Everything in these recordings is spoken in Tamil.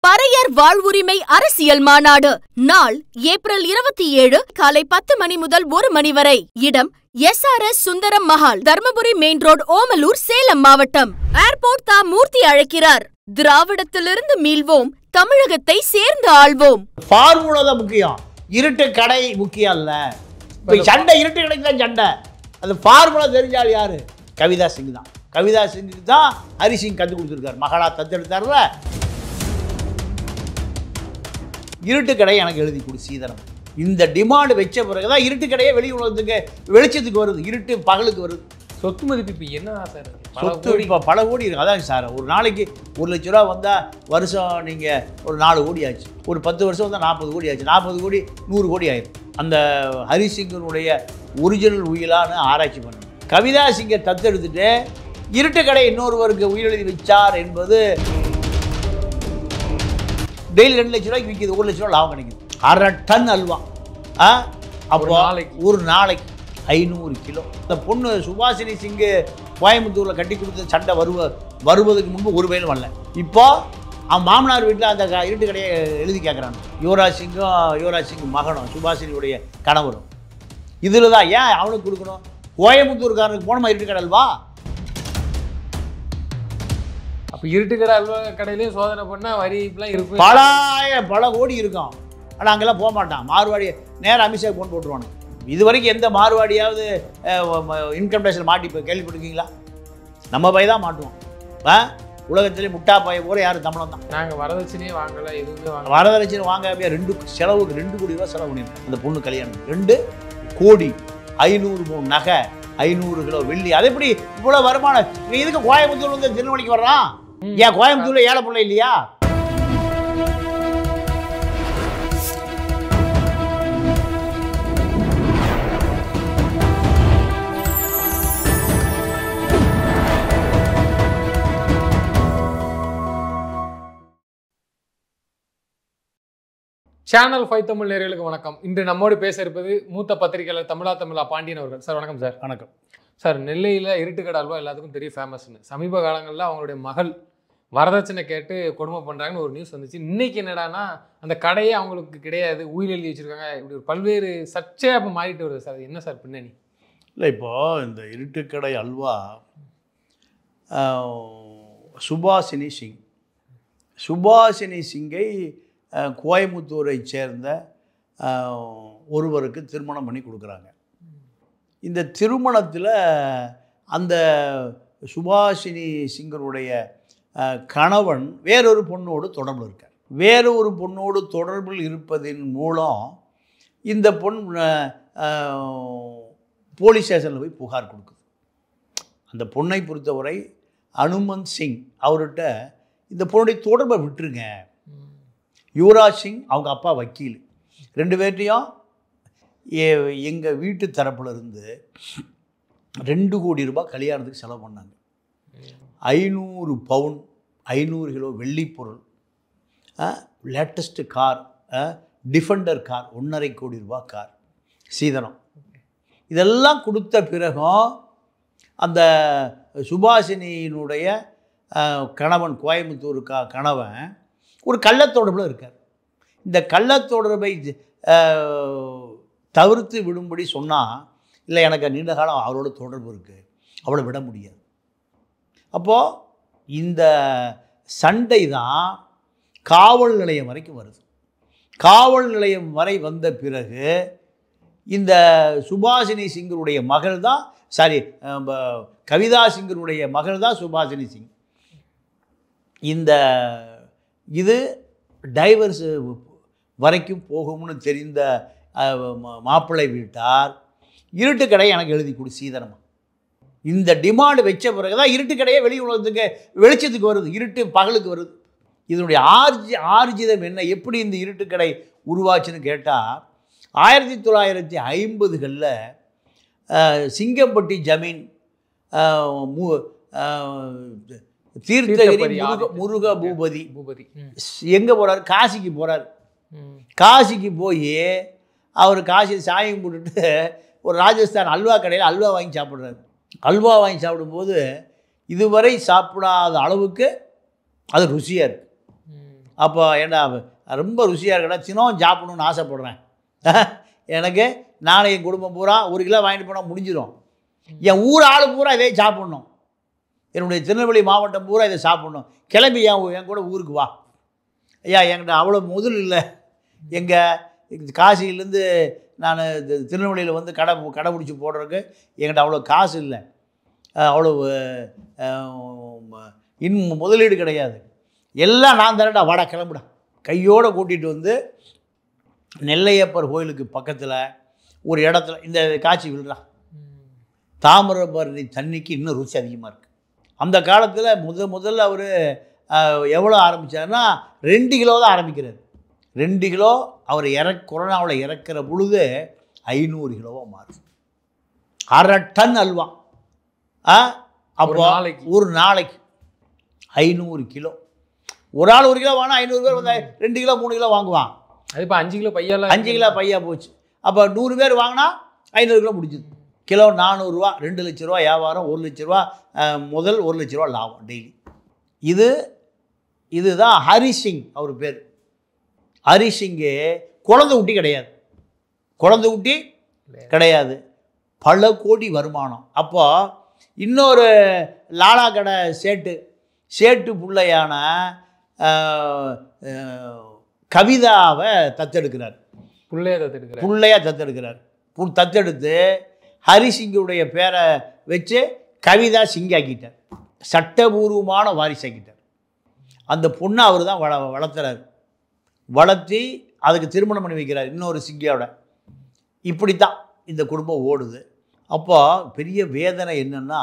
பறையர் வாழ்வுரிமை அரசியல் மாநாடு நாள் ஏப்ரல் 27 காலை 10 மணி முதல் 1 மணி வரை. இடம் SRS Sundaram Mahal, Dharmapuri main road, Omalur, Salem மாவட்டம். ஏர்போர்ட் தா மூர்த்தி அழைக்கிறார். திராவிடத்திலிருந்து மீள்வோம், தமிழகத்தை சேர்ந்து ஆள்வோம். ஃபார்முலா தான் முக்கியம், இருட்டு கடை முக்கியம் இல்ல. சண்டை இருட்டு கடைக்கு தான் சண்டை. அது ஃபார்முலா தெரிஞ்சால் யாரு? கவிதா சிங் தான். கவிதா சிங்க்கு தான் ஹரிசிங் கற்றுக் கொடுத்துருக்காரு. மகளா தத்தெடுத்தார்ல. இருட்டு கடை எனக்கு எழுதி கொடு சீதனம். இந்த டிமாண்ட் வச்ச பிறகு தான் இருட்டு கடையே வெளி உலகத்துக்கு வெளிச்சத்துக்கு வருது. இருட்டு பகலுக்கு வருது. சொத்து மதிப்பு இப்போ என்ன சார்? சொத்து இப்போ பல கோடி இருக்குது. அதான் சார், ஒரு நாளைக்கு 1 லட்ச ரூபா வந்தால் வருஷம் நீங்கள் ஒரு 4 கோடி ஆச்சு. ஒரு 10 வருஷம் வந்தால் 40 கோடி ஆச்சு. 40 கோடி 100 கோடி ஆயிடும். அந்த ஹரிசிங்கனுடைய ஒரிஜினல் உயிலான்னு ஆராய்ச்சி பண்ணணும். கவிதா சிங்கை தத்தெடுத்துட்டு இருட்டு கடை இன்னொருவருக்கு உயிரெழுதி வச்சார் என்பது டெய்லி 2 லட்ச ரூபாய்க்கு விற்கிது. 1 லட்ச ரூபா லாபம் கிடைக்குது. 1/2 டன் அல்வா. அப்போ ஒரு நாளைக்கு 500 கிலோ. இந்த பொண்ணு சுபாஷினி சிங்கு கோயம்புத்தூரில் கட்டி கொடுத்த சண்டை வருவதுக்கு முன்பு ஒரு வயலும் வரல. இப்போ அவன் மாமனார் வீட்டில் அந்த இருட்டு கடையை எழுதி கேட்குறாங்க. யுவராஜ் சிங் மகனும் சுபாஷினியுடைய கணவரும். இதில் தான் ஏன் அவனுக்கு கொடுக்கணும்? கோயம்புத்தூர்காரனுக்கு போனோமா இருட்டு கடை அல்வா? அப்போ இருட்டு கடை அல்வா கடையிலையும் சோதனை பண்ணால் வரி இப்பெல்லாம் இருக்கும். பல கோடி இருக்கும். ஆனால் அங்கெல்லாம் போக மாட்டான். மார்வாடி நேராக அமித்ஷா ஃபோன் போட்டுருவானு. இது வரைக்கும் எந்த மார்வாடியாவது இன்கம் டேக்ஸில் மாட்டி இப்போ கேள்விப்பட்டிருக்கீங்களா? நம்ம பை தான் மாட்டுவோம். உலகத்திலே முட்டா பைய போகிற யாரும் தமிழன் தான். நாங்கள் வரதட்சணையே வாங்கலை, எதுவுமே வாங்க. வரதட்சணை வாங்க 2 கோடி ரூபா செலவு பண்ணியிருக்கோம் அந்த பொண்ணு கல்யாணம். 2 கோடி 500 பவுன் நகை, 500 கிலோ வெள்ளி. அது எப்படி இவ்வளோ வருமானம்? இதுக்கு கோயம்புத்தூர் வந்து திருநெல்வேலிக்கு வர்றான். ஏன் கோயம்புத்தூரில் ஏழை பிள்ளை இல்லையா? சேனல் 5 தமிழ் நேயர்களுக்கு வணக்கம். இன்று நம்மோடு பேச இருப்பது மூத்த பத்திரிகையாளர் தமிழா பாண்டியன் அவர்கள். சார் வணக்கம் சார். வணக்கம் சார். நெல்லையில் இருட்டுக்கடை அல்வா எல்லாத்துக்கும் தெரியும், ஃபேமஸ்னு. சமீப காலங்களில் அவங்களுடைய மகள் வரதட்சணை கேட்டு கொடுமை பண்ணுறாங்கன்னு ஒரு நியூஸ் வந்துச்சு. இன்னைக்கு என்னடானா அந்த கடையே அவங்களுக்கு கிடையாது, உயிர் எழுதி வச்சுருக்காங்க. இப்படி ஒரு பல்வேறு சர்ச்சையாக இப்போ மாறிட்டு வருது சார். என்ன சார் பின்னணி? இல்லை, இப்போது இந்த இருட்டுக்கடை அல்வா சுபாஷினி சிங்கை கோயம்புத்தூரை சேர்ந்த ஒருவருக்கு திருமணம் பண்ணி கொடுக்குறாங்க. இந்த திருமணத்தில் அந்த சுபாஷினி சிங்கருடைய கணவன் வேறொரு பொண்ணோடு தொடர்பில் இருக்கார். வேறொரு பொண்ணோடு தொடர்பில் இருப்பதன் மூலம் இந்த பொண் போலீஸ் ஸ்டேஷனில் போய் புகார் கொடுக்குது. அந்த பொண்ணை பொறுத்தவரை அனுமந்த் சிங் அவர்கிட்ட இந்த பொண்ணுடைய தொடர்பை விட்டுருங்க. யுவராஜ் சிங் அவங்க அப்பா வக்கீல். 2 பேர்ட்டையும் எங்கள் வீட்டு தரப்பில் இருந்து 2 கோடி ரூபாய் கல்யாணத்துக்கு செலவு பண்ணாங்க. 500 பவுன், 500 கிலோ வெள்ளி பொருள், லேட்டஸ்ட்டு கார், டிஃபெண்டர் கார், 1.5 கோடி ரூபாய் கார் சீதனம். இதெல்லாம் கொடுத்த பிறகும் அந்த சுபாஷினியினுடைய கணவன், கோயம்புத்தூர் கணவன் ஒரு கள்ளத்தொடர்பில் இருக்கார். இந்த கள்ளத்தொடர்பை தவிர்த்து விடும்படி சொன்னால், இல்லை எனக்கு நீண்ட காலம் அவரோட தொடர்பு இருக்குது, அவளை விட முடியாது. அப்போது இந்த சண்டை தான் காவல் நிலையம் வரைக்கும் வருது. காவல் நிலையம் வரை வந்த பிறகு இந்த சுபாஷினி சிங்கருடைய மகள் தான், கவிதா சிங்கருடைய மகள் தான் சுபாஷினி சிங். இது டைவர்ஸ் வரைக்கும் போகும்னு தெரிந்த மாப்பிள்ளை வீட்டார் இருட்டு கடை எனக்கு எழுதி கொடு சீதனமா. இந்த டிமாண்ட் வச்ச பிறகு தான் இருட்டு கடையே வெளி உலகத்துக்கு வெளிச்சத்துக்கு வருது. இருட்டு பகலுக்கு வருது. இதனுடைய ஆர்ஜிதம் என்ன? எப்படி இந்த இருட்டு கடை உருவாச்சுன்னு கேட்டால், 1950களில் சிங்கம்பட்டி ஜமீன் தீர்த்தகிரி முருக பூபதி எங்கே போகிறார்? காசிக்கு போகிறார். காசிக்கு போய் அவர் காசி சாமி கும்பிட்டுட்டு ஒரு ராஜஸ்தான் அல்வா கடையில் அல்வா வாங்கி சாப்பிட்றாரு. அல்வா வாங்கி சாப்பிடும்போது இதுவரை சாப்பிடாத அளவுக்கு அது ருசியாக இருக்குது. அப்போ ஏன்னா ரொம்ப ருசியாக இருக்கடா தினம் சாப்பிடணும்னு ஆசைப்பட்றேன். எனக்கு நாளை என் குடும்பம் பூரா 1 கிலோ வாங்கிட்டு போனால் முடிஞ்சிடும். என் ஊர் ஆள் பூரா இதே சாப்பிட்ணும். என்னுடைய திருநெல்வேலி மாவட்டம் பூரா இதை சாப்பிட்ணும். கிளம்பி என் கூட ஊருக்கு வா. ஐயா என்கிட்ட அவ்வளோ முதல் இல்லை. எங்கள் காசியிலேருந்து நான் திருநெல்வேலியில் வந்து கடை பிடிச்சி போடுறதுக்கு என்கிட்ட அவ்வளோ காசு இல்லை. அவ்வளோ முதலீடு கிடையாது. எல்லாம் நான் தரேன்டா, வாடா கிளம்புடா. கையோடு கூட்டிகிட்டு வந்து நெல்லையப்பர் கோயிலுக்கு பக்கத்தில் ஒரு இடத்துல இந்த காட்சி விழுறான். தாமிரபரணி தண்ணிக்கு இன்னும் ருசி அதிகமாக இருக்குது. அந்த காலத்தில் முதல்ல அவர் எவ்வளோ ஆரம்பித்தார்னா 2 கிலோ தான் ஆரம்பிக்கிறார். 2 கிலோ அவர் கொரோனாவில் இறக்குற பொழுது 500 கிலோவாக மாறுது. 1/2 டன் அல்வா. அப்போ ஒரு நாளைக்கு 500 கிலோ. ஒரு ஆள் 1 கிலோ வாங்கினா 500 பேர் வந்து 2 கிலோ 3 கிலோ வாங்குவான். அது இப்போ 5 கிலோ பையால 5 கிலோ பையா போச்சு. அப்போ 100 பேர் வாங்கினா 500 கிலோ முடிஞ்சுது. கிலோ 400 ரூபா. 2 லட்ச ரூபா வியாபாரம். 1 லட்ச ரூபா முதல், 1 லட்ச ரூபா லாபம் டெய்லி. இதுதான் ஹரிசிங் அவர் பேர். ஹரிசிங்கு குழந்தை ஊட்டி கிடையாது. பல கோடி வருமானம். அப்போ இன்னொரு லாலா கடை சேட்டு பிள்ளையான கவிதாவை தத்தெடுக்கிறார். பிள்ளையாக தத்தெடுத்து ஹரிசிங்குடைய பேரை வச்சு கவிதா சிங்காக்கிட்டார். சட்டபூர்வமான வாரிசாக்கிட்டார். அந்த பொண்ணை அவர் தான் வளர்த்துறாரு. வளர்த்தி அதுக்கு திருமணம் பண்ணி வைக்கிறார் இன்னொரு சிங்கியோட. இப்படித்தான் இந்த குடும்பம் ஓடுது. அப்போ பெரிய வேதனை என்னென்னா,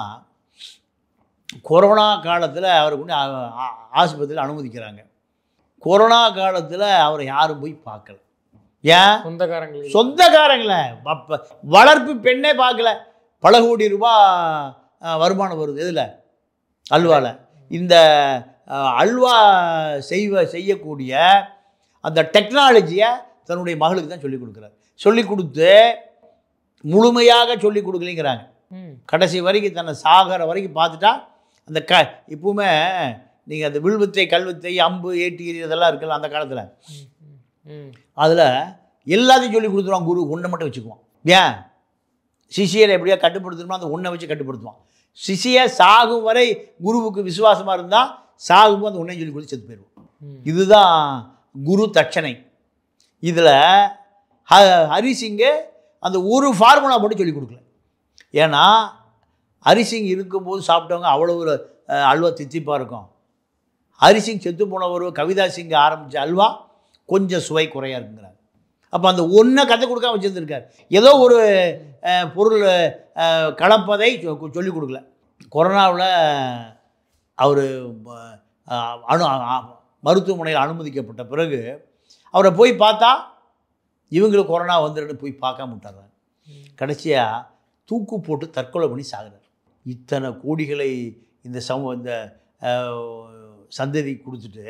கொரோனா காலத்தில் அவருக்கு வந்து ஆஸ்பத்திரியில் அனுமதிக்கிறாங்க. கொரோனா காலத்தில் அவரை யாரும் போய் பார்க்கல. ஏன்? சொந்தக்காரங்கள வளர்ப்பு பெண்ணே பார்க்கல. பல கோடி ரூபா வருமானம் வருது. இதில் அல்வாவில் இந்த அல்வா செய்யக்கூடிய அந்த டெக்னாலஜியை தன்னுடைய மகளுக்கு தான் சொல்லிக் கொடுக்குறாரு. சொல்லிக் கொடுத்து முழுமையாக சொல்லிக் கொடுக்கலைங்கிறாங்க. கடைசி வரைக்கும் தன்னை சாகிற வரைக்கும் பார்த்துட்டா அந்த இப்பவுமே நீங்கள் அந்த வில்வித்தை, கல்வித்தை, அம்பு, ஏட்டி இதெல்லாம் இருக்குல்ல அந்த காலத்தில், அதில் எல்லாத்தையும் சொல்லி கொடுத்துருவான். குரு ஒன்றை மட்டும் வச்சுக்குவான். ஏன்? சிஷியரை எப்படியா கட்டுப்படுத்தணுமோ அந்த ஒன்றை வச்சு கட்டுப்படுத்துவான். சிஷியை சாகும் வரை குருவுக்கு விசுவாசமாக இருந்தால் சாகும்போது அந்த ஒன்றையும் சொல்லி கொடுத்து செத்து போயிடுவான். இதுதான் குரு தட்சணை. இதில் ஹரிசிங்கு அந்த ஒரு ஃபார்முலா மட்டும் சொல்லிக் கொடுக்கல. ஏன்னா ஹரிசிங் இருக்கும்போது சாப்பிட்டவங்க அவ்வளோ ஒரு அல்வா தித்திப்பாக இருக்கும். ஹரிசிங் செத்து போனவர் கவிதா சிங் ஆரம்பித்த அல்வா கொஞ்சம் சுவை குறையாக இருக்குங்கிறார். அப்போ அந்த ஒன்றை கற்றுக் கொடுக்காம வச்சுருந்துருக்கார். ஏதோ ஒரு பொருள் கலப்பதை சொல்லிக் கொடுக்கல. கொரோனாவில் அவர் மருத்துவமனையில் அனுமதிக்கப்பட்ட பிறகு அவரை போய் பார்த்தா இவங்களுக்கு கொரோனா வந்துடுன்னு போய் பார்க்காம விட்டாங்க. கடைசியாக தூக்கு போட்டு தற்கொலை பண்ணி சாகிறார். இத்தனை கோடிகளை இந்த சந்ததி கொடுத்துட்டு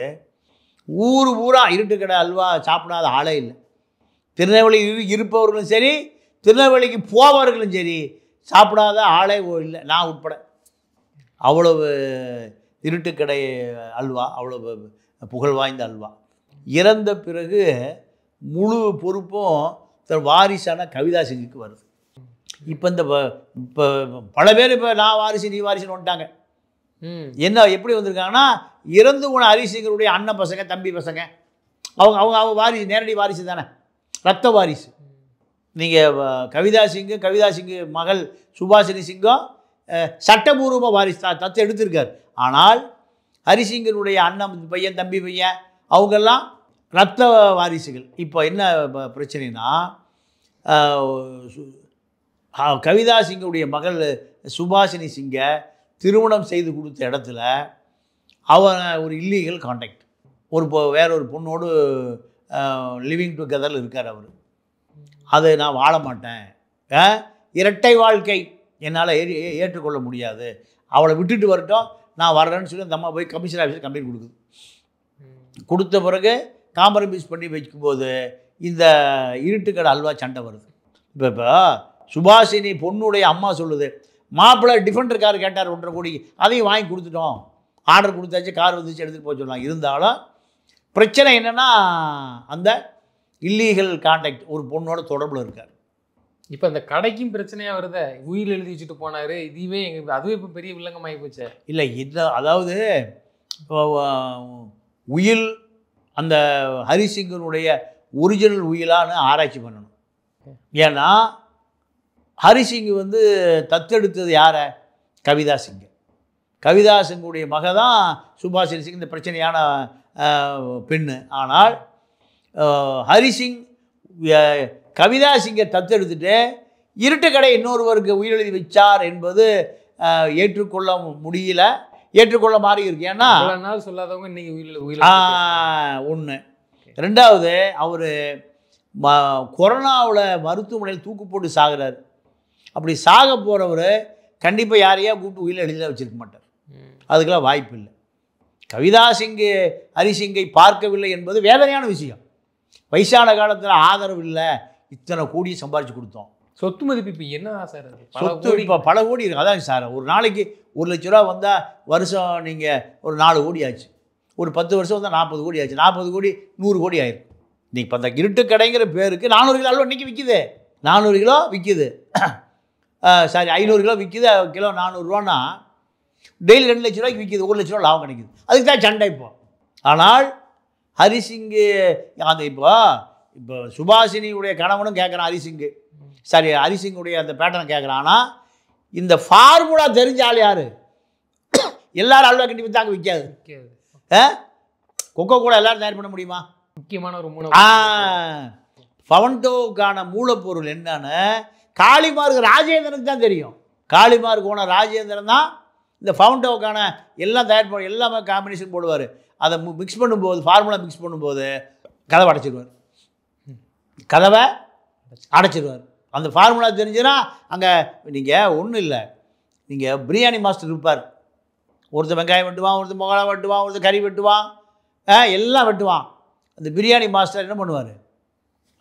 ஊர் ஊரா இருட்டு கடை அல்வா சாப்பிடாத ஆளே இல்லை. திருநெல்வேலி இருப்பவர்களும் சரி, திருநெல்வேலிக்கு போபவர்களும் சரி, சாப்பிடாத ஆளே இல்லை, நான் உட்பட. அவ்வளவு இருட்டுக்கடை அல்வா, அவ்வளவு புகழ் வாய்ந்த அல்வா. இறந்த பிறகு முழு பொறுப்பும் தன் வாரிசான கவிதா சிங்குக்கு வருது. இப்போ இப்போ பல பேர் இப்போ நான் வாரிசு நீ வாரிசுன்னு வந்துட்டாங்க. என்ன எப்படி வந்திருக்காங்கன்னா, இறந்து போன ஹரிசிங்கருடைய அண்ணன் பசங்க, தம்பி பசங்க, அவங்க வாரிசு, நேரடி வாரிசு தானே, ரத்த வாரிசு. நீங்கள் கவிதா சிங்கு மகள் சுபாஷினி சிங்கும் சட்டபூர்வமாக வாரிசு தத்து எடுத்திருக்கார். ஆனால் ஹரிசிங்கருடைய அண்ணன் பையன், தம்பி பையன், அவங்கெல்லாம் ரத்த வாரிசுகள். இப்போ என்ன பிரச்சனைனா, கவிதா சிங்குடைய மகள் சுபாஷினி சிங்கை திருமணம் செய்து கொடுத்த இடத்துல அவன் ஒரு இல்லீகல் கான்டாக்ட், வேற ஒரு பொண்ணோடு லிவிங் டுகெதரில் இருக்கார் அவர். அதை நான் வாழ மாட்டேன், இரட்டை வாழ்க்கை என்னால் ஏற்றுக்கொள்ள முடியாது, அவளை விட்டுட்டு வரட்டும், நான் வர்றேன்னு சொல்லி அந்த அம்மா போய் கமிஷனர் ஆஃபீஸில் கம்ப்ளைண்ட் கொடுக்குது. கொடுத்த பிறகு காம்ப்ரமைஸ் பண்ணி வைக்கும்போது இந்த இருட்டுக்கடை அல்வா சண்டை வருது. இப்போ சுபாஷினி பொண்ணுடைய அம்மா சொல்லுது, மாப்பிள்ளை டிஃபெண்டர் கார் கேட்டார் 1.5 கோடி, அதையும் வாங்கி கொடுத்துட்டோம், ஆர்டர் கொடுத்தாச்சு, கார் வந்துச்சு, எடுத்துகிட்டு போக சொல்லலாம். இருந்தாலும் பிரச்சனை என்னென்னா அந்த இல்லீகல் கான்டாக்ட் ஒரு பொண்ணோட தொடர்பில் இருக்கார். இப்போ அந்த கடைக்கும் பிரச்சனையாக வருதே, உயில் எழுதி வச்சுட்டு போனார், இதுவே அதுவே இப்போ பெரிய வில்லங்கமாகி போச்சு. இல்லை இது அதாவது உயில் அந்த ஹரிசிங்கனுடைய ஒரிஜினல் உயிலான்னு ஆராய்ச்சி பண்ணணும். ஏன்னா ஹரிசிங் வந்து தத்தெடுத்தது யாரை? கவிதா சிங். கவிதா சிங்குடைய மக தான் சுபாஷ் சிங், இந்த பிரச்சனையான பெண்ணு. ஆனால் ஹரிசிங் கவிதா சிங்கை தத்தெடுத்துட்டு இருட்டு கடை இன்னொருவருக்கு உயிரெழுதி வச்சார் என்பது ஏற்றுக்கொள்ள முடியல, ஏற்றுக்கொள்ள மாதிரி இருக்கு. ஏன்னா நாள் சொல்லாதவங்க இன்னைக்கு ஒன்று. ரெண்டாவது, அவர் கொரோனாவில் மருத்துவமனையில் தூக்கு போட்டு சாகிறார். அப்படி சாக போகிறவர் கண்டிப்பாக யாரையா கூப்பிட்டு உயிரில் எழுதி வச்சுருக்க மாட்டார். அதுக்கெல்லாம் வாய்ப்பு இல்லை. கவிதா சிங்கு ஹரிசிங்கை பார்க்கவில்லை என்பது வேதனையான விஷயம். வயசான காலத்தில் ஆதரவு இல்லை, இத்தனை கோடி சம்பாரித்து கொடுத்தோம். சொத்து மதிப்பு இப்போ என்னதான் சார்? சொத்து இப்போ பல கோடி இருக்குது. அதான் சார், ஒரு நாளைக்கு 1 லட்ச ரூபா வந்தால் வருஷம் நீங்கள் ஒரு 4 கோடி ஆச்சு. ஒரு 10 வருஷம் வந்தால் 40 கோடி ஆச்சு. 40 கோடி 100 கோடி ஆயிருக்கு. இன்றைக்கி இப்போ அந்த இருட்டு கடைங்கிற பேருக்கு 400 கிலோ அல்வா இன்றைக்கி விற்கிது. 400 கிலோ விற்கிது, சாரி 500 கிலோ விற்கிது. கிலோ 400 ரூபான்னா டெய்லி 2 லட்ச ரூபாய்க்கு விற்கிது. 1 லட்ச ரூபா லாபம் கிடைக்குது. அதுக்கு தான் சண்டை இப்போ. ஆனால் ஹரிசிங்கு அந்த இப்போ சுபாஷினியுடைய கணவனும் கேட்குறான் ஹரிசிங்கு, சாரி ஹரிசிங்குடைய அந்த பேட்டர்னை கேட்குறான். ஆனால் இந்த ஃபார்முலா தெரிஞ்ச ஆள் யார்? எல்லாரும் அல்வா கட்டி விற்று அங்கே விற்காது. கொக்கோ கோலா எல்லாரும் தயார் பண்ண முடியுமா? முக்கியமான ஒரு ஃபவண்டோவுக்கான மூலப்பொருள் என்னன்னு காளிமார்க்கு ராஜேந்திரனுக்கு தான் தெரியும். காளிமார்க்கு போன ராஜேந்திரன் தான் இந்த ஃபவுண்டோவுக்கான எல்லாம் தயார் பண்ண எல்லாமே காம்பினேஷன் போடுவார். அதை மிக்ஸ் பண்ணும்போது, ஃபார்முலா மிக்ஸ் பண்ணும்போது கதவை அடைச்சிடுவார். கதவை அடைச்சிடுவார். அந்த ஃபார்முலா தெரிஞ்சுன்னா அங்கே நீங்கள் ஒன்றும் இல்லை, நீங்கள் பிரியாணி மாஸ்டர் இருப்பார். ஒருத்தர் வெங்காயம் வெட்டுவான், ஒருத்தர் மிளகா வெட்டுவான், ஒருத்தர் கறி வெட்டுவான், எல்லாம் வெட்டுவான். அந்த பிரியாணி மாஸ்டர் என்ன பண்ணுவார்?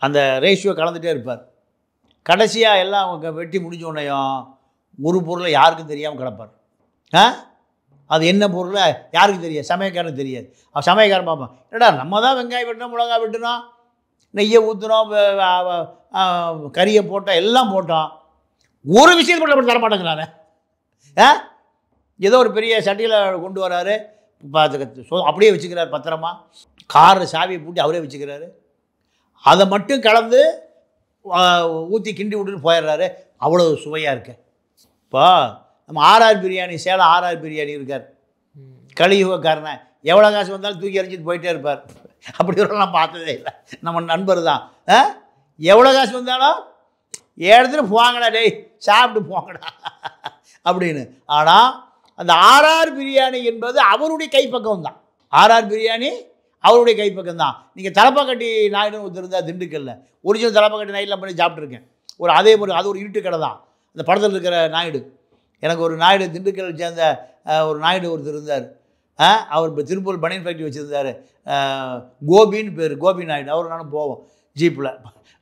அந்த ரேஷியோ கலந்துகிட்டே இருப்பார். கடைசியாக எல்லாம் வெட்டி முடிஞ்ச உடனேயும் ஒரு பொருளை யாருக்கும் தெரியாமல் கிடப்பார். அது என்ன பொருள் யாருக்கு தெரியாது? சமயக்காரனுக்கு தெரியாது. அவன் சமயக்காரன் பார்ப்பான், என்னடா நம்ம தான் வெங்காயம் வெட்டினோம், மிளகா வெட்டினோம், நெய்யை ஊற்றினோம், கறியை போட்டோம், எல்லாம் போட்டோம், ஒரு விஷயத்தை மட்டும் அப்படி தரமாட்டேங்கிறானே. ஏதோ ஒரு பெரிய சட்டியில் கொண்டு வராரு, அப்படியே வச்சுக்கிறார் பத்திரமா. காரை சாவியை பூட்டி அவரே வச்சுக்கிறாரு. அதை மட்டும் கலந்து ஊற்றி கிண்டி விட்டுன்னு போயிடுறாரு. அவ்வளோ சுவையாக இருக்கு. இப்போ நம்ம ஆர்ஆர் பிரியாணி, சேலம் ஆர்ஆர் பிரியாணி இருக்கார், கலியுகக்காரனை எவ்வளோ காசு வந்தாலும் தூக்கி எறிஞ்சிட்டு போயிட்டே இருப்பார். அப்படி ஒரு நான் பார்த்ததே இல்லை. நம்ம நண்பர் தான். எவ்வளோ காசு வந்தாலும் எடுத்துகிட்டு போவாங்கடா, டேய் சாப்பிட்டு போங்கடா அப்படின்னு. ஆனால் அந்த ஆர்ஆர் பிரியாணி என்பது அவருடைய கைப்பக்கம் தான். ஆர்ஆர் பிரியாணி அவருடைய கைப்பக்கம் தான். நீங்கள் தலப்பாக்கட்டி நாயுடு ஒருத்தருந்தா திண்டுக்கல்ல, ஒரிஜினல் தலப்பாக்கட்டி நாயுடுலாம் பண்ணி சாப்பிட்ருக்கேன். ஒரு அதே ஒரு அது ஒரு இருட்டு கடை தான். அந்த படத்தில் இருக்கிற நாயுடு, எனக்கு ஒரு நாயுடு திண்டுக்கல் சேர்ந்த ஒரு நாயுடு ஒருத்தர் இருந்தார். அவர் இப்போ திருப்பூர் பனியன் ஃபேக்ட்ரி வச்சுருந்தார். கோபின்னு பேர், கோபி நாயுடு. அவர் நானும் போவோம் ஜீப்பில்.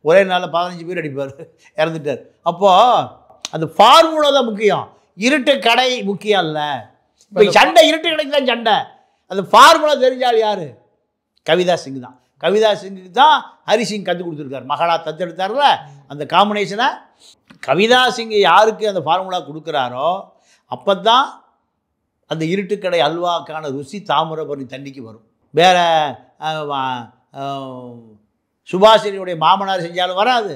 ஒரே நாளில் 15 பேர் அடிப்பார், இறந்துட்டார். அப்போது அந்த ஃபார்முலா தான் முக்கியம், இருட்டு கடை முக்கியம் இல்லை. இப்போ சண்டை இருட்டு கடைக்கு தான் சண்டை. அந்த ஃபார்முலா தெரிஞ்சால் யார்? கவிதா சிங் தான். கவிதா சிங்குக்கு தான் ஹரிசிங் கற்றுக் கொடுத்துருக்கார். மகளா தத்தெடுத்தார்ல, அந்த காம்பினேஷனை கவிதா சிங் யாருக்கு அந்த ஃபார்முலா கொடுக்குறாரோ அப்போ தான் அந்த இருட்டுக்கடை அல்வாக்கான ருசி தாமிரபரணி தண்ணிக்கு வரும். வேறு சுபாஷினியுடைய மாமனார் செஞ்சாலும் வராது,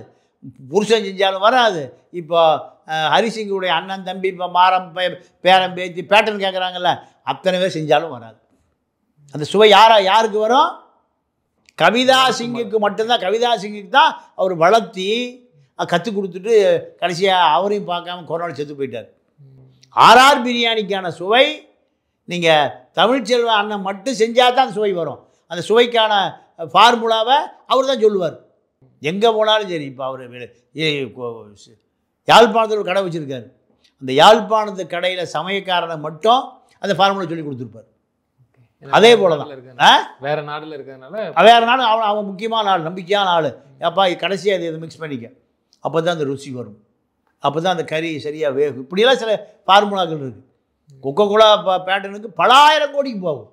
புருஷன் செஞ்சாலும் வராது. இப்போ ஹரிசிங்குடைய அண்ணன் தம்பி, இப்போ மாரம் பேரம் பேத்தி பேட்டன் கேட்குறாங்கல்ல, அத்தனை பேர் செஞ்சாலும் வராது. அந்த சுவை யாருக்கு வரும்? கவிதா சிங்குக்கு மட்டும்தான். கவிதா சிங்குக்கு தான் அவர் வளர்த்தி கற்றுக் கொடுத்துட்டு கடைசியாக அவரையும் பார்க்காம கொரோனா செத்து போயிட்டார். ஆர்ஆர் பிரியாணிக்கான சுவை நீங்கள் தமிழ்ச்செல்வ அண்ணன் மட்டும் செஞ்சால் தான் அந்த சுவை வரும். அந்த சுவைக்கான ஃபார்முலாவை அவர் தான் சொல்லுவார். எங்கே போனாலும் சரி. இப்போ அவர் யாழ்ப்பாணத்தில் ஒரு கடை வச்சுருக்காரு. அந்த யாழ்ப்பாணத்து கடையில் சமயக்காரனை மட்டும் அந்த ஃபார்முலா சொல்லி கொடுத்துருப்பார். அதே போல தான் வேறு நாட்டில் இருக்கிறதுனால, வேறு நாடு அவன் முக்கியமான ஆள், நம்பிக்கையான ஆள். அப்பா கடைசியாக இதை மிக்ஸ் பண்ணிக்க, அப்போ தான் அந்த ருசி வரும், அப்போ தான் அந்த கறி சரியாக வேகும். இப்படியெல்லாம் சில ஃபார்முலாக்கள் இருக்குது. கொக்கோ கோலா பேட்டனுக்கு பல ஆயிரம் கோடிக்கு போகும்.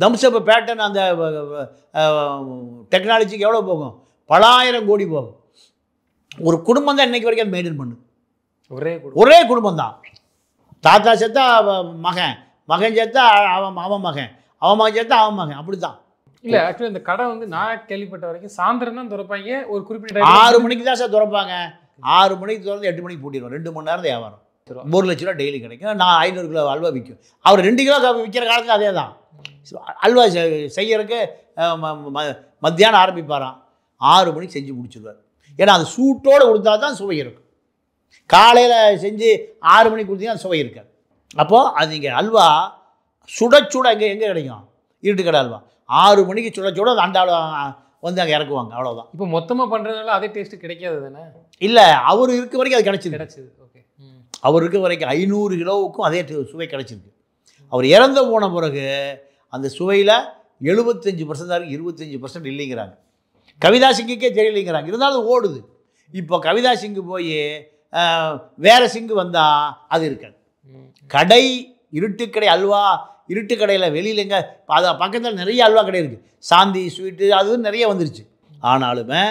தம்ஸ்அப் பேட்டர்ன் அந்த டெக்னாலஜிக்கு எவ்வளோ போகும்? பலாயிரம் கோடி போகும். ஒரு குடும்பம் தான் இன்னைக்கு வரைக்கும் அது மெயின்டைன் பண்ணுது. ஒரே குடும்பம் தான். தாத்தா செத்தா மகன், மகன் செத்தா அவன் மகன், அவன் மகன் செத்தா அவன் மகன், அப்படி தான். இல்லை ஆக்சுவலி இந்த கடை வந்து நான் கேள்விப்பட்ட வரைக்கும் சாயந்தரம் தான் திறப்பாங்க. ஒரு குறிப்பிட்ட 6 மணிக்கு தான் சார் திறப்பாங்க. 6 மணிக்கு திறந்து 8 மணிக்கு பூட்டிடுவோம். 2 மணி நேரம் வியாபாரம். 1 லட்ச ரூபா டெய்லி கிடைக்கும். நான் 500 கிலோ அல்வா விற்கும். அவர் 2 கிலோ விற்கிற காலத்தில் அதே தான். அல்வா செய்யறதுக்கு மத்தியானம் ஆரம்பிப்பாராம். 6 மணிக்கு செஞ்சு முடிச்சிடுவார். ஏன்னா அது சூட்டோடு கொடுத்தா தான் சுவை இருக்கும். காலையில் செஞ்சு 6 மணிக்கு கொடுத்தீங்கன்னா சுவை இருக்காது. அப்போது அது இங்கே அல்வா சுட எங்கே கிடைக்கும்? இருட்டு கடை அல்வா 6 மணிக்கு சுட அந்த அண்டாவில் வந்து அங்கே இறக்குவாங்க. அவ்வளோதான். இப்போ மொத்தமாக பண்ணுறதுனால அதே டேஸ்ட்டு கிடைக்காது தானே? இல்லை, அவர் இருக்க வரைக்கும் அது கிடச்சிது. ஓகே, அவர் இருக்க வரைக்கும் 500 கிலோவுக்கும் அதே சுவை கிடச்சிருக்கு. அவர் இறந்து போன பிறகு அந்த சுவையில் 75% 25% இல்லைங்கிறாங்க. கவிதா சிங்குக்கே தெரியலைங்கிறாங்க. இருந்தாலும் ஓடுது. இப்போ கவிதா சிங்கு போய் வேறு சிங்கு வந்தால் அது இருக்காது. கடை இருட்டுக்கடை அல்வா, இருட்டுக்கடையில் வெளியில் எங்கே அதை பக்கத்தில் நிறைய அல்வா கடை இருக்குது. சாந்தி ஸ்வீட்டு அது நிறைய வந்துருச்சு. ஆனாலுமே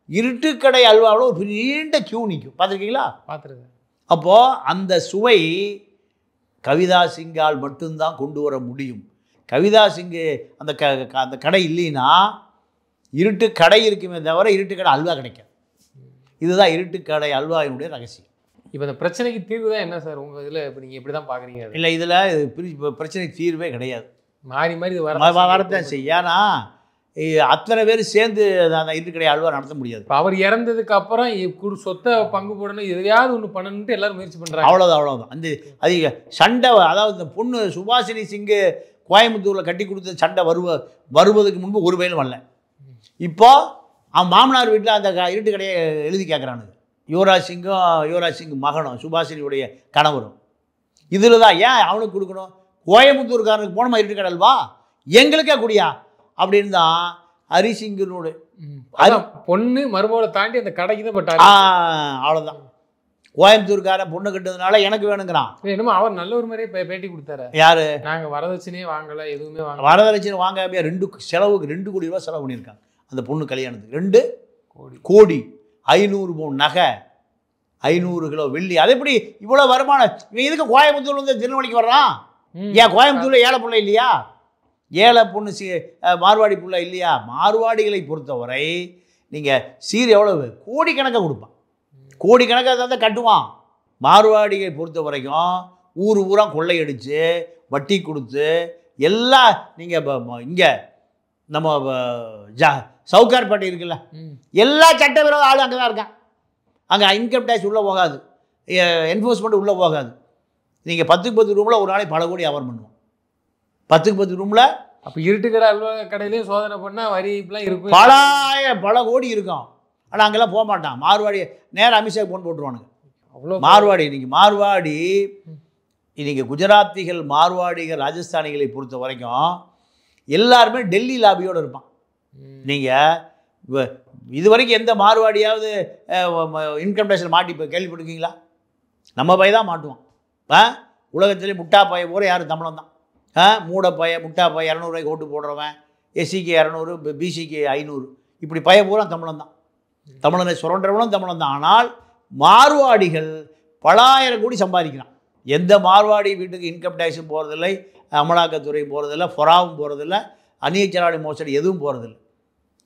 இருட்டுக்கடை அல்வாவில் ஒரு நீண்ட கியூ நிற்கும். பார்த்துருக்கீங்களா? பார்த்துருக்கேன். அப்போது அந்த சுவை கவிதா சிங்கால் மட்டும்தான் கொண்டு வர முடியும். கவிதா சிங்கு அந்த அந்த கடை இல்லைன்னா இருட்டு கடை இருக்குமே தவிர இருட்டுக்கடை அல்வா கிடைக்காது. இதுதான் இருட்டுக்கடை அல்வாவினுடைய ரகசியம். இப்போ இந்த பிரச்சனைக்கு தீர்வு தான் என்ன சார் உங்கள் இதில்? இப்போ நீங்கள் இப்படி தான் பார்க்குறீங்க? இல்லை, இதில் பிரச்சனைக்கு தீர்வே கிடையாது. மாறி இது வரத்தான் செய்யும். ஏன்னா அத்தனை பேர் சேர்ந்து அந்த இருட்டுக்கடை அல்வா நடத்த முடியாது. இப்போ அவர் இறந்ததுக்கு அப்புறம் சொத்தை பங்கு போடணும், எதையாவது ஒன்று பண்ணணுன்ட்டு எல்லாரும் முயற்சி பண்ணுறாங்க. அவ்வளோதான். அந்த அது சண்டை, அதாவது இந்த பொண்ணு சுபாஷினி சிங்கு கோயம்புத்தூரில் கட்டி கொடுத்த சண்டை வருவதுக்கு முன்பு ஒரு வயலும் வரல. இப்போ அவன் மாமனார் வீட்டில் அந்த இருட்டு கடையை எழுதி கேட்குறானுங்க. யுவராஜ் சிங் மகனும் சுபாஷினியுடைய கணவரும். இதில் தான் ஏன் அவனுக்கு கொடுக்கணும்? கோயம்புத்தூர்காரனுக்கு போனோமா இருட்டு கடல்வா, எங்களுக்கே குடியா அப்படின்னு தான் ஹரிசிங்கனோட பொண்ணு மருமகளை தாண்டி அந்த கடைக்கு தான் பட்டாரு. அவ்வளோதான். கோயம்புத்தூர்காரன் பொண்ணு கட்டுறதுனால எனக்கு வேணுங்கிறான். என்னமோ அவர் நல்ல ஒரு மாதிரியே பேட்டி கொடுத்தாரு. யாரு? நாங்கள் வரதட்சணையே வாங்கலை, எதுவுமே வாங்க. வரதட்சணை வாங்காமையா 2 கோடி ரூபா செலவு பண்ணியிருக்காங்க அந்த பொண்ணு கல்யாணத்துக்கு. 2 கோடி 500 பவுன் நகை, 500 கிலோ வெள்ளி. அது எப்படி இவ்வளோ வருமானம்? இவன் இதுக்கு கோயம்புத்தூர்ல வந்து திருநெல்வேலிக்கு வர்றான்? ஏன் கோயம்புத்தூரில் ஏழை பிள்ளை இல்லையா? ஏழை பொண்ணு மார்வாடி பிள்ளை இல்லையா? மார்வாடிகளை பொறுத்தவரை நீங்கள் சீர் எவ்வளவு கோடிக்கணக்காக கொடுப்பான். கோடிக்கணக்காக தான் கட்டுவான். மார்வாடிகளை பொறுத்த வரைக்கும் ஊராக கொள்ளையடித்து வட்டி கொடுத்து எல்லாம். நீங்கள் இங்கே நம்ம சவுகார்பேட்டை இருக்குல்ல, எல்லா சட்டவிரோத ஆளும் அங்கே தான் இருக்கான். அங்கே இன்கம் டேக்ஸ் உள்ளே போகாது, என்ஃபோர்ஸ்மெண்ட் உள்ளே போகாது. நீங்கள் 10க்கு 10 ரூமில் ஒரு நாளைக்கு பல கோடி வியாபாரம் பண்ணுவோம். 10க்கு 10 ரூமில். அப்போ இருட்டுக்கடை அல்வா கடையிலையும் சோதனை பண்ணால் வரி இப்பெல்லாம் இருக்கும். பல கோடி இருக்கும். ஆனால் அங்கெல்லாம் போக மாட்டான். மார்வாடி நேரம் அமித்ஷாக்கு ஃபோன் போட்டுருவானுங்க. அவ்வளோ மார்வாடி இன்னைக்கு குஜராத்திகள், மார்வாடிகள், ராஜஸ்தானிகளை பொறுத்த வரைக்கும் எல்லாருமே டெல்லி லாபியோடு இருப்பான். நீங்கள் இது வரைக்கும் எந்த மார்வாடியாவது இன்கம் டேக்ஸில் மாட்டி இப்போ கேள்விப்பட்டிருக்கீங்களா? நம்ம பைய தான் மாட்டுவோம். உலகத்திலே முட்டா பைய பூரா யார்? தமிழன் தான். மூட பைய, முட்டா பைய, 200 ரூபாய்க்கு ஓட்டு போடுறவன், எஸ்சிக்கு 200, பிசிக்கு 500, இப்படி பைய பூரா தமிழன் தான். தமிழனை சுரண்டவனும் தமிழன் தான். ஆனால் மார்வாடிகள் பலாயிரம் கோடி சம்பாதிக்கிறான். எந்த மார்வாடி வீட்டுக்கு இன்கம் டேக்ஸும் போகிறதில்லை, அமலாக்கத்துறை போகிறதில்லை, ஃபொராவும் போகிறதில்லை, அந்நிய செலாவணி மோசடி எதுவும் போகிறதில்லை.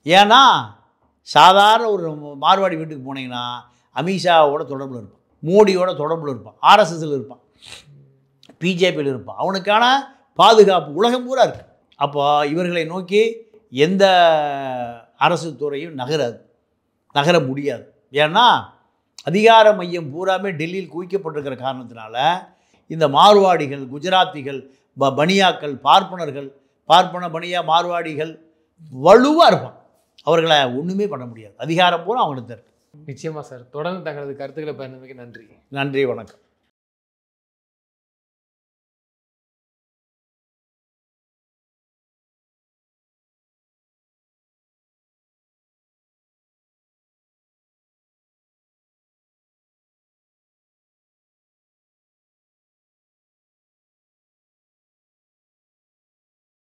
ஏன்னா சாதாரண ஒரு மார்வாடி வீட்டுக்கு போனீங்கன்னா அமித்ஷாவோட தொடர்பில் இருப்பான், மோடியோட தொடர்பில் இருப்பான், ஆர்எஸ்எஸ்ஸில் இருப்பான், பிஜேபியில் இருப்பான். அவனுக்கான பாதுகாப்பு உலகம் பூரா இருக்குது. அப்போ இவர்களை நோக்கி எந்த அரசு துறையும் நகர முடியாது. ஏன்னா அதிகார மையம் பூராமே டெல்லியில் குவிக்கப்பட்டிருக்கிற காரணத்தினால இந்த மார்வாடிகள், குஜராத்திகள், பனியாக்கள், பார்ப்பன பனியா மார்வாடிகள் வலுவாக இருப்பான். அவர்களை ஒன்றுமே பண்ண முடியாது. அதிகாரம் பூரா அவங்களுக்கு இருக்கு. நிச்சயமாக சார். தொடர்ந்து தங்களது கருத்துக்களை பயன்படுத்தி நன்றி. நன்றி, வணக்கம்.